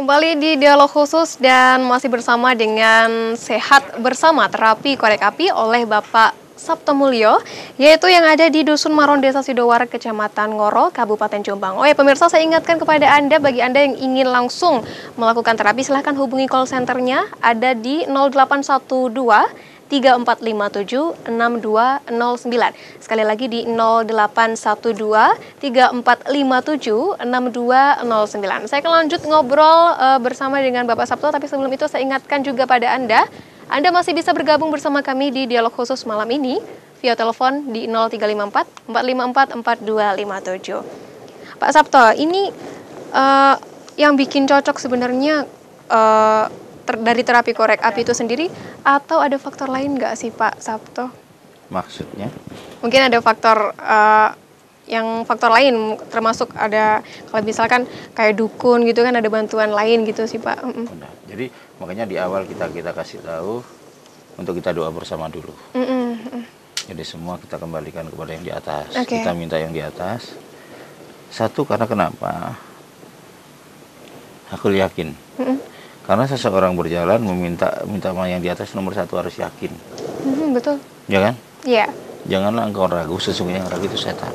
Kembali di dialog khusus dan masih bersama dengan Sehat Bersama Terapi Korek Api oleh Bapak Sabto Mulyo, yaitu yang ada di Dusun Maron, Desa Sidowara, Kecamatan Ngoro, Kabupaten Jombang. Oh ya pemirsa, saya ingatkan kepada Anda, bagi Anda yang ingin langsung melakukan terapi, silahkan hubungi call centernya, ada di 0812 3457 6209. Sekali lagi di 0812 3457 6209. Saya akan lanjut ngobrol bersama dengan Bapak Sabto, tapi sebelum itu saya ingatkan juga pada Anda masih bisa bergabung bersama kami di dialog khusus malam ini via telepon di 0354 454 4257. Pak Sabto, ini yang bikin cocok sebenarnya dari terapi korek api itu sendiri, atau ada faktor lain nggak sih Pak Sabto? Maksudnya? Mungkin ada faktor faktor lain, termasuk ada kalau misalkan kayak dukun gitu kan, ada bantuan lain gitu sih Pak. Udah. Jadi makanya di awal kita kasih tahu untuk kita doa bersama dulu. Jadi semua kita kembalikan kepada yang di atas. Okay. Kita minta yang di atas. Satu, karena kenapa? Aku yakin. Karena seseorang berjalan minta sama yang di atas, nomor satu harus yakin. Betul. Ya kan? Iya. Janganlah engkau ragu, sesungguhnya yang ragu itu setan.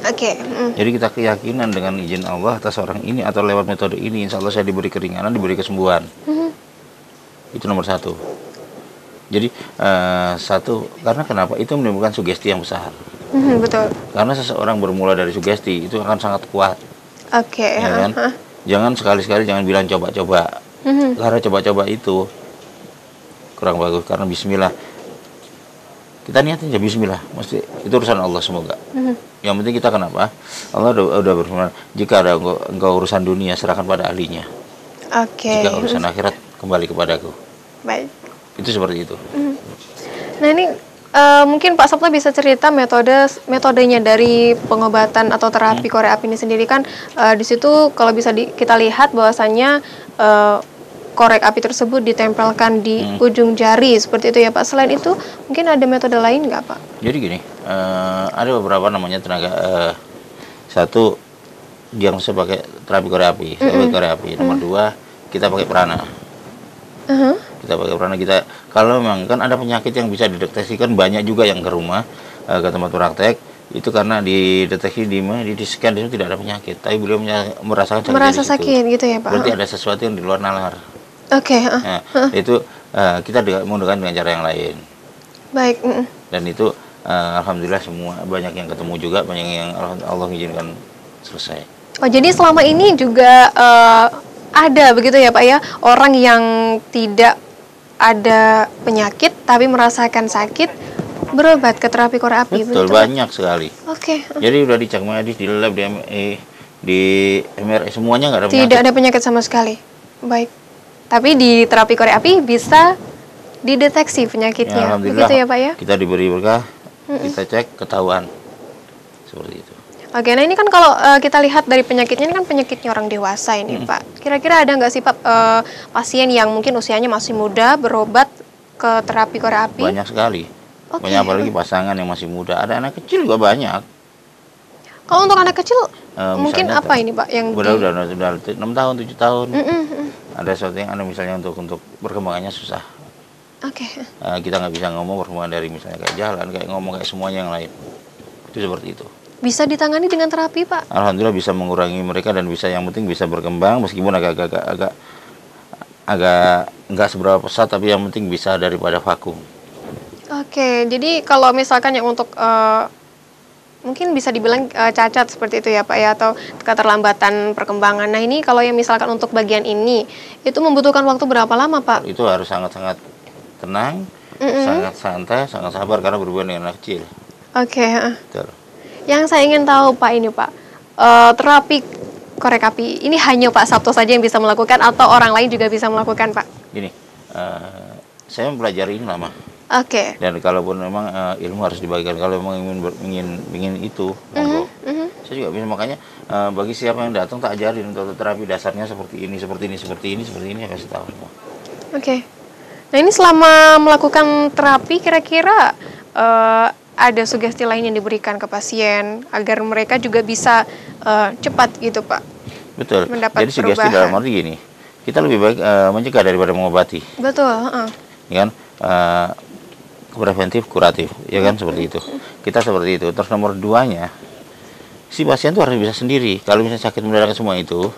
Oke. Jadi kita keyakinan dengan izin Allah atas orang ini atau lewat metode ini, insya Allah saya diberi keringanan, diberi kesembuhan. Itu nomor satu. Jadi satu, karena kenapa? Itu menimbulkan sugesti yang besar. Betul. Karena seseorang bermula dari sugesti itu akan sangat kuat. Oke. Ya kan? Jangan sekali-sekali jangan bilang coba-coba. Karena coba-coba itu kurang bagus, karena bismillah. Kita niatin aja bismillah, mesti itu urusan Allah semoga. Yang penting kita kenapa? Allah udah berfirman, jika ada engkau urusan dunia serahkan pada ahlinya. Oke. Jika urusan akhirat kembali kepadaku. Baik. Itu seperti itu. Nah ini mungkin Pak Sabto bisa cerita metodenya dari pengobatan atau terapi korek api ini sendiri kan, di situ kalau bisa kita lihat bahwasannya korek api tersebut ditempelkan di ujung jari seperti itu ya Pak. Selain itu mungkin ada metode lain nggak Pak? Jadi gini, ada beberapa namanya tenaga. Satu, yang saya pakai terapi korek api, korek api. Nomor dua, kita pakai prana. Kita pakai prana. Kita kalau memang kan ada penyakit yang bisa dideteksikan, banyak juga yang ke rumah ke tempat praktek itu karena dideteksi di scan itu tidak ada penyakit, tapi beliau merasa sakit gitu ya Pak. Berarti ada sesuatu yang di luar nalar. Oke. Nah, itu kita menggunakan dengan cara yang lain. Baik. Dan itu alhamdulillah semua banyak yang ketemu juga, banyak yang Allah izinkan selesai. Oh jadi selama ini juga ada begitu ya Pak ya, orang yang tidak ada penyakit tapi merasakan sakit berobat ke terapi korek api. Betul, banyak sekali. Oke. Jadi udah dicek medis, di lab, di MRI, semuanya nggak ada penyakit. Tidak ada penyakit sama sekali. Baik. Tapi di terapi korek api bisa dideteksi penyakitnya. Ya, alhamdulillah. Begitu ya Pak ya? Kita diberi berkah, kita cek, ketahuan. Seperti itu. Oke, nah ini kan kalau kita lihat dari penyakitnya, ini kan penyakitnya orang dewasa ini Pak. Kira-kira ada nggak sih Pak pasien yang mungkin usianya masih muda berobat ke terapi korek api? Banyak sekali. Okay. Banyak, apalagi pasangan yang masih muda. Ada anak kecil juga banyak. Kalau untuk anak kecil, mungkin apa ini Pak? Yang udah 6 tahun, 7 tahun. Ada sesuatu yang misalnya untuk perkembangannya susah. Oke. Kita nggak bisa ngomong perkembangan dari misalnya kayak jalan, kayak ngomong kayak semuanya yang lain. Itu seperti itu. Bisa ditangani dengan terapi Pak? Alhamdulillah bisa mengurangi mereka dan bisa, yang penting bisa berkembang meskipun agak nggak seberapa pesat, tapi yang penting bisa daripada vakum. Oke, jadi kalau misalkan yang untuk mungkin bisa dibilang cacat seperti itu ya Pak ya, atau keterlambatan perkembangan. Nah ini kalau yang misalkan untuk bagian ini, itu membutuhkan waktu berapa lama Pak? Itu harus sangat-sangat tenang, sangat santai, sangat sabar karena berhubungan dengan anak kecil. Oke. Betul. Yang saya ingin tahu Pak ini Pak, terapi korek api ini hanya Pak Sabto saja yang bisa melakukan atau orang lain juga bisa melakukan Pak? Gini, saya mempelajari ini lama. Oke. Dan kalaupun memang ilmu harus dibagikan, kalau memang ingin itu, monggo. Saya juga bisa, makanya bagi siapa yang datang tak ajarin untuk terapi dasarnya seperti ini, ya kasih tahu semua. Oke. Nah ini selama melakukan terapi kira-kira ada sugesti lain yang diberikan ke pasien agar mereka juga bisa cepat gitu Pak? Betul. Mendapat Jadi sugesti perubahan. dalam arti gini, kita lebih baik mencegah daripada mengobati. Betul. Ya kan? Preventif, kuratif, ya kan, seperti itu. Kita seperti itu. Terus nomor 2-nya, si pasien tuh harus bisa sendiri. Kalau misalnya sakit mendadak semua itu,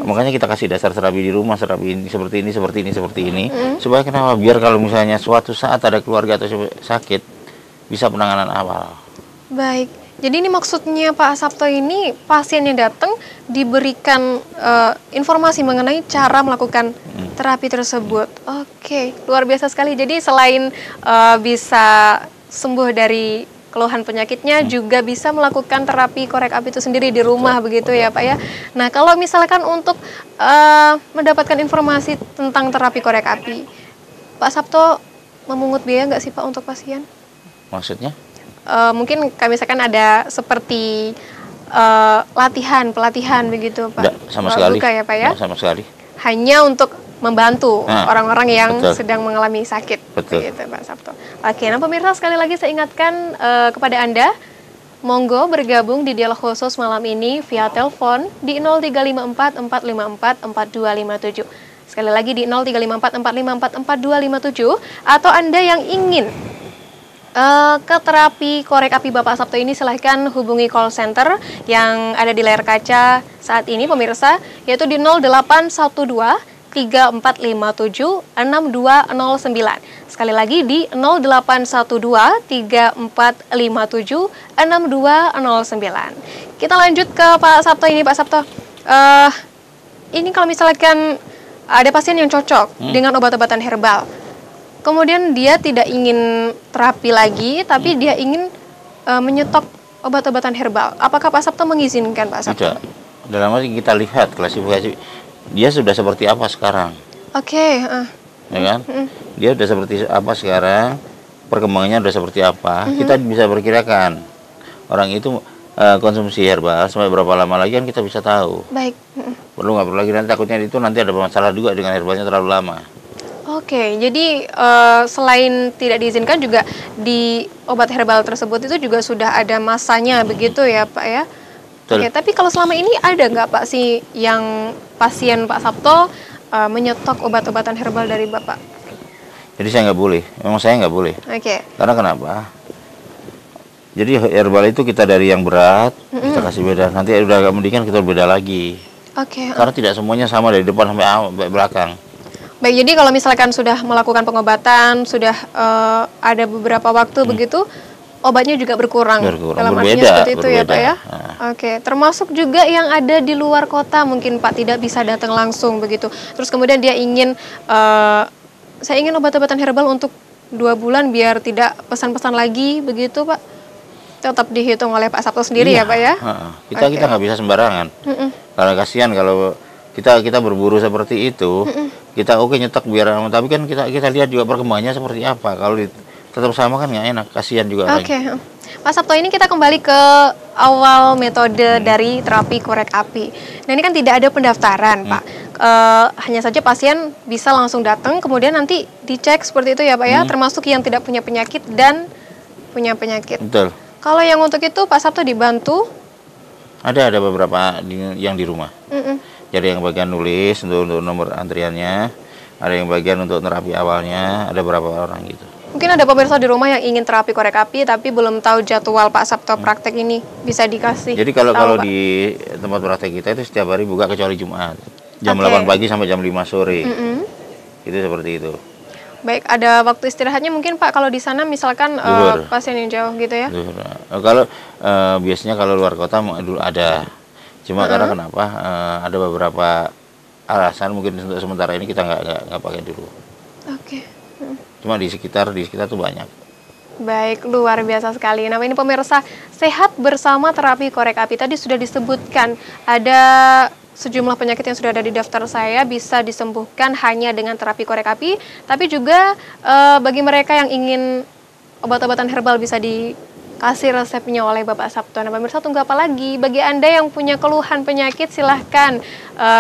makanya kita kasih dasar terapi di rumah, terapi ini seperti ini, seperti ini, seperti ini. Supaya kenapa? Biar kalau misalnya suatu saat ada keluarga atau sakit, bisa penanganan awal. Baik. Jadi ini maksudnya Pak Sabto ini pasien yang datang diberikan informasi mengenai cara melakukan terapi tersebut. Oke, luar biasa sekali. Jadi selain bisa sembuh dari keluhan penyakitnya, juga bisa melakukan terapi korek api itu sendiri di rumah, begitu ya Pak ya. Nah, kalau misalkan untuk mendapatkan informasi tentang terapi korek api, Pak Sabto memungut biaya nggak sih Pak untuk pasien? Maksudnya? Mungkin misalkan ada seperti pelatihan begitu Pak? Tidak, sama sekali. Bukan ya Pak ya? Tidak, sama sekali. Hanya untuk membantu orang-orang yang sedang mengalami sakit. Betul. Begitu Pak Sabto. Oke, nah pemirsa, sekali lagi saya ingatkan kepada Anda, monggo bergabung di dialog khusus malam ini via telepon di 0354 454 4257. Sekali lagi di 0354 454 4257, atau Anda yang ingin ke terapi korek api Bapak Sabto ini, silahkan hubungi call center yang ada di layar kaca saat ini pemirsa, yaitu di 0812 3457 6209. Sekali lagi di 0812 3457 6209. Kita lanjut ke Pak Sabto ini. Pak Sabto, ini kalau misalkan ada pasien yang cocok dengan obat-obatan herbal, kemudian dia tidak ingin terapi lagi, tapi dia ingin menyetok obat-obatan herbal. Apakah Pak Sabto mengizinkan, Pak Sabto? Tidak. Dalam arti kita lihat klasifikasi dia sudah seperti apa sekarang. Oke. Ya kan? Dia sudah seperti apa sekarang, perkembangannya sudah seperti apa. Kita bisa perkirakan orang itu konsumsi herbal sampai berapa lama lagi, kan kita bisa tahu. Baik. Nggak perlu lagi, nanti takutnya itu nanti ada masalah juga dengan herbalnya terlalu lama. Oke, jadi selain tidak diizinkan, juga di obat herbal tersebut itu juga sudah ada masanya, begitu ya Pak ya? Betul. Oke, tapi kalau selama ini ada nggak Pak sih yang pasien Pak Sabto menyetok obat-obatan herbal dari Bapak? Jadi saya nggak boleh, memang saya nggak boleh. Oke. Karena kenapa? Jadi herbal itu kita dari yang berat, kita kasih beda, nanti udah agak mendingan kita beda lagi. Oke. Karena tidak semuanya sama dari depan sampai belakang. Baik, jadi kalau misalkan sudah melakukan pengobatan, sudah ada beberapa waktu begitu, obatnya juga berkurang. Dalam artinya seperti itu ya Pak ya? Oke, termasuk juga yang ada di luar kota, mungkin Pak tidak bisa datang langsung begitu. Terus kemudian dia ingin, saya ingin obat-obatan herbal untuk 2 bulan biar tidak pesan-pesan lagi, begitu Pak? Tetap dihitung oleh Pak Sabto sendiri ya Pak ya? Kita nggak bisa sembarangan. Karena kasihan kalau kita berburu seperti itu, kita nyetok biar, tapi kan kita lihat juga perkembangannya seperti apa. Kalau tetap sama kan nggak enak, kasihan juga orang. Oke. Pak Sabto, ini kita kembali ke awal metode dari terapi korek api. Nah, ini kan tidak ada pendaftaran Pak. Hanya saja pasien bisa langsung datang, kemudian nanti dicek seperti itu ya Pak ya, termasuk yang tidak punya penyakit dan punya penyakit. Betul. Kalau yang untuk itu Pak Sabto dibantu? Ada beberapa yang di rumah. Jadi yang bagian nulis untuk nomor antriannya, ada yang bagian untuk terapi awalnya, ada berapa orang gitu. Mungkin ada pemirsa di rumah yang ingin terapi korek api tapi belum tahu jadwal Pak Sabto praktek ini, bisa dikasih. Jadi kalau di tempat praktek kita itu setiap hari buka kecuali Jumat, jam 8 pagi sampai jam 5 sore. Itu seperti itu. Baik, ada waktu istirahatnya mungkin Pak kalau di sana misalkan pasien yang jauh gitu ya? Kalau biasanya kalau luar kota dulu ada. Cuma karena kenapa ada beberapa alasan, mungkin untuk sementara ini kita nggak pakai dulu. Oke. Cuma di sekitar tuh banyak. Baik, luar biasa sekali. Nah, ini pemirsa, sehat bersama terapi korek api. Tadi sudah disebutkan ada sejumlah penyakit yang sudah ada di daftar saya bisa disembuhkan hanya dengan terapi korek api. Tapi juga bagi mereka yang ingin obat-obatan herbal bisa dikasih resepnya oleh Bapak Sabto. Nah, pemirsa, tunggu apa lagi? Bagi Anda yang punya keluhan penyakit, silahkan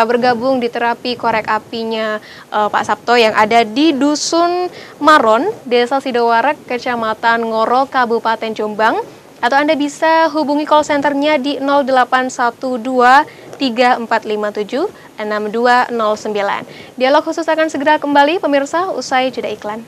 bergabung di terapi korek apinya Pak Sabto yang ada di Dusun Maron, Desa Sidowarak, Kecamatan Ngoro, Kabupaten Jombang. Atau Anda bisa hubungi call centernya di 0812 3457 6209. Dialog khusus akan segera kembali pemirsa usai jeda iklan.